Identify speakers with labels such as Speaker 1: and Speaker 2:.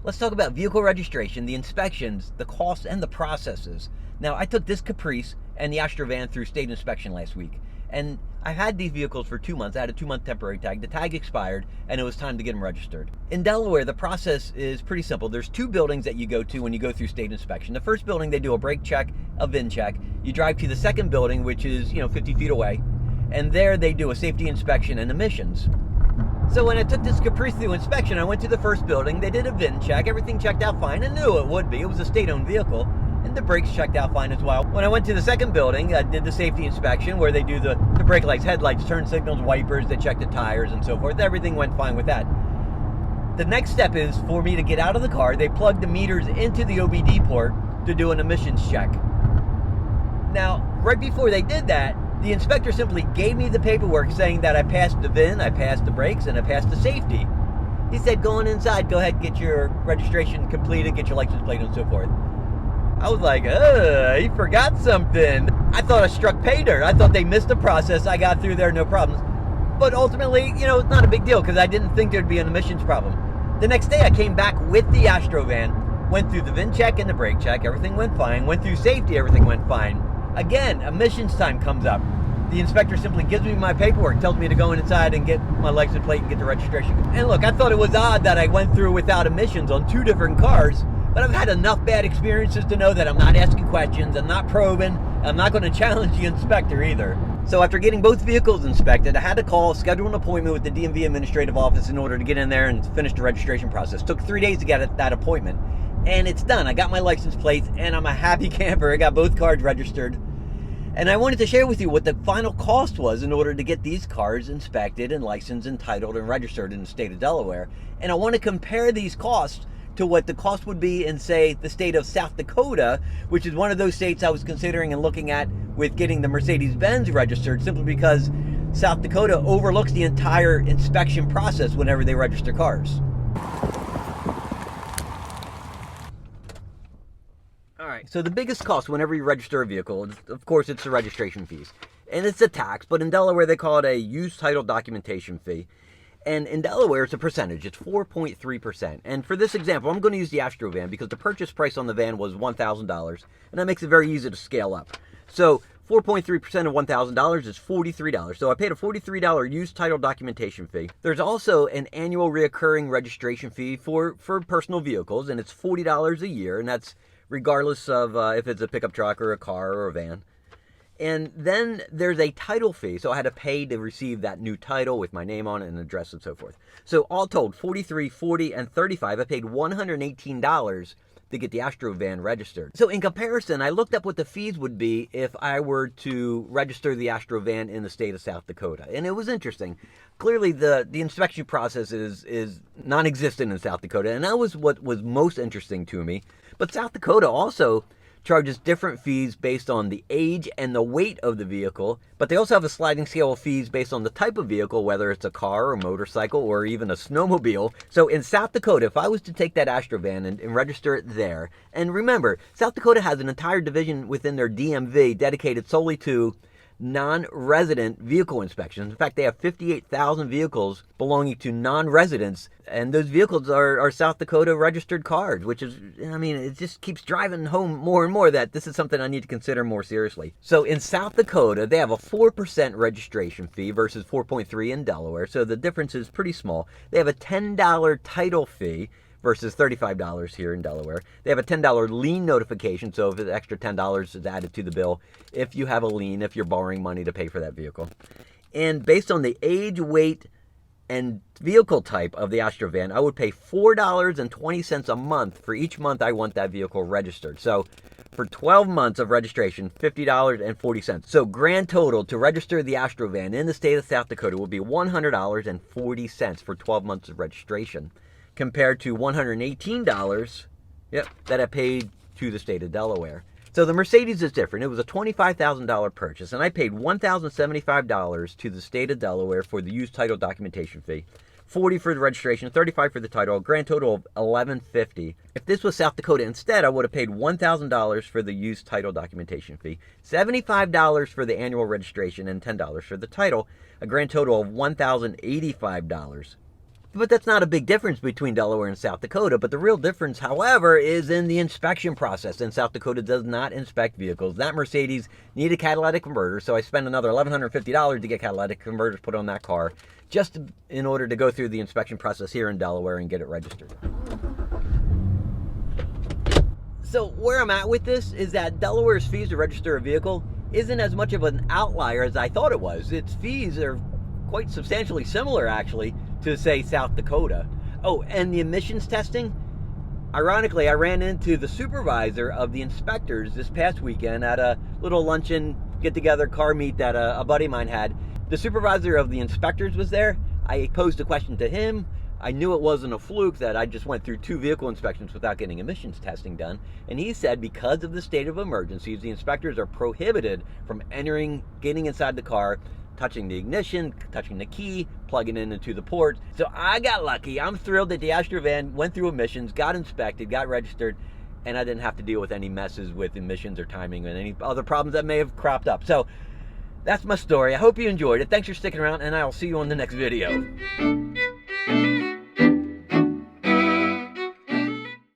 Speaker 1: Let's talk about vehicle registration, the inspections, the costs, and the processes. Now, I took this Caprice and the Astrovan through state inspection last week, and I've had these vehicles for 2 months. I had a 2-month temporary tag. The tag expired, and it was time to get them registered. In Delaware, the process is pretty simple. There's 2 buildings that you go to when you go through state inspection. The first building, they do a brake check, a VIN check. You drive to the second building, which is 50 feet away, and there they do a safety inspection and emissions. So when I took this Caprice through inspection, I went to the first building, they did a VIN check, everything checked out fine. I knew it would be, it was a state-owned vehicle, and the brakes checked out fine as well. When I went to the second building, I did the safety inspection where they do the brake lights, headlights, turn signals, wipers, they check the tires and so forth. Everything went fine with that. The next step is for me to get out of the car, they plug the meters into the OBD port to do an emissions check. Now, right before they did that, the inspector simply gave me the paperwork saying that I passed the VIN, I passed the brakes, and I passed the safety. He said, go on inside, go ahead, get your registration completed, get your license plate, and so forth. I was like, he forgot something. I thought I struck pay dirt. I thought they missed the process. I got through there, no problems. But ultimately, it's not a big deal because I didn't think there'd be an emissions problem. The next day, I came back with the Astrovan, went through the VIN check and the brake check. Everything went fine. Went through safety. Everything went fine. Again, emissions time comes up. The inspector simply gives me my paperwork, tells me to go inside and get my license plate and get the registration. And look, I thought it was odd that I went through without emissions on 2 different cars, but I've had enough bad experiences to know that I'm not asking questions, I'm not probing, I'm not going to challenge the inspector either. So after getting both vehicles inspected, I had to schedule an appointment with the DMV administrative office in order to get in there and finish the registration process. It took 3 days to get that appointment, and it's done. I got my license plates, and I'm a happy camper. I got both cars registered. And I wanted to share with you what the final cost was in order to get these cars inspected and licensed and titled and registered in the state of Delaware. And I want to compare these costs to what the cost would be in, say, the state of South Dakota, which is one of those states I was considering and looking at with getting the Mercedes-Benz registered, simply because South Dakota overlooks the entire inspection process whenever they register cars. Alright, so the biggest cost whenever you register a vehicle, of course, it's the registration fees. And it's a tax, but in Delaware they call it a used title documentation fee. And in Delaware, it's a percentage. It's 4.3%. And for this example, I'm going to use the Astrovan because the purchase price on the van was $1,000. And that makes it very easy to scale up. So 4.3% of $1,000 is $43. So I paid a $43 used title documentation fee. There's also an annual reoccurring registration fee for personal vehicles, and it's $40 a year. And that's regardless of if it's a pickup truck or a car or a van. And then there's a title fee, so I had to pay to receive that new title with my name on it and address and so forth. So all told, $43, $40, and $35. I paid $118 to get the Astrovan registered. So in comparison, I looked up what the fees would be if I were to register the Astrovan in the state of South Dakota. And it was interesting. Clearly, the inspection process is non-existent in South Dakota, and that was what was most interesting to me. But South Dakota also charges different fees based on the age and the weight of the vehicle, but they also have a sliding scale of fees based on the type of vehicle, whether it's a car or a motorcycle or even a snowmobile. So in South Dakota, if I was to take that Astrovan and register it there, and remember, South Dakota has an entire division within their DMV dedicated solely to non-resident vehicle inspections. In fact, they have 58,000 vehicles belonging to non-residents, and those vehicles are South Dakota registered cars, which is, it just keeps driving home more and more that this is something I need to consider more seriously. So in South Dakota, they have a 4% registration fee versus 4.3% in Delaware, so the difference is pretty small. They have a $10 title fee versus $35 here in Delaware. They have a $10 lien notification, so if an extra $10 is added to the bill, if you have a lien, if you're borrowing money to pay for that vehicle. And based on the age, weight, and vehicle type of the Astrovan, I would pay $4.20 a month for each month I want that vehicle registered. So for 12 months of registration, $50.40. So grand total to register the Astrovan in the state of South Dakota will be $100.40 for 12 months of registration, compared to $118 that I paid to the state of Delaware. So the Mercedes is different. It was a $25,000 purchase, and I paid $1,075 to the state of Delaware for the used title documentation fee, $40 for the registration, $35 for the title, a grand total of $1,150. If this was South Dakota instead, I would have paid $1,000 for the used title documentation fee, $75 for the annual registration, and $10 for the title, a grand total of $1,085. But that's not a big difference between Delaware and South Dakota. But the real difference, however, is in the inspection process. And South Dakota does not inspect vehicles. That Mercedes needed a catalytic converter, so I spent another $1,150 to get catalytic converters put on that car, just in order to go through the inspection process here in Delaware and get it registered. So where I'm at with this is that Delaware's fees to register a vehicle isn't as much of an outlier as I thought it was. Its fees are quite substantially similar, actually, to, say, South Dakota. Oh, and the emissions testing? Ironically, I ran into the supervisor of the inspectors this past weekend at a little luncheon, get-together, car meet that a buddy of mine had. The supervisor of the inspectors was there. I posed a question to him. I knew it wasn't a fluke that I just went through 2 vehicle inspections without getting emissions testing done. And he said because of the state of emergencies, the inspectors are prohibited from getting inside the car, touching the ignition, touching the key, plugging it into the port. So I got lucky. I'm thrilled that the Astra van went through emissions, got inspected, got registered, and I didn't have to deal with any messes with emissions or timing and any other problems that may have cropped up. So that's my story. I hope you enjoyed it. Thanks for sticking around, and I'll see you on the next video.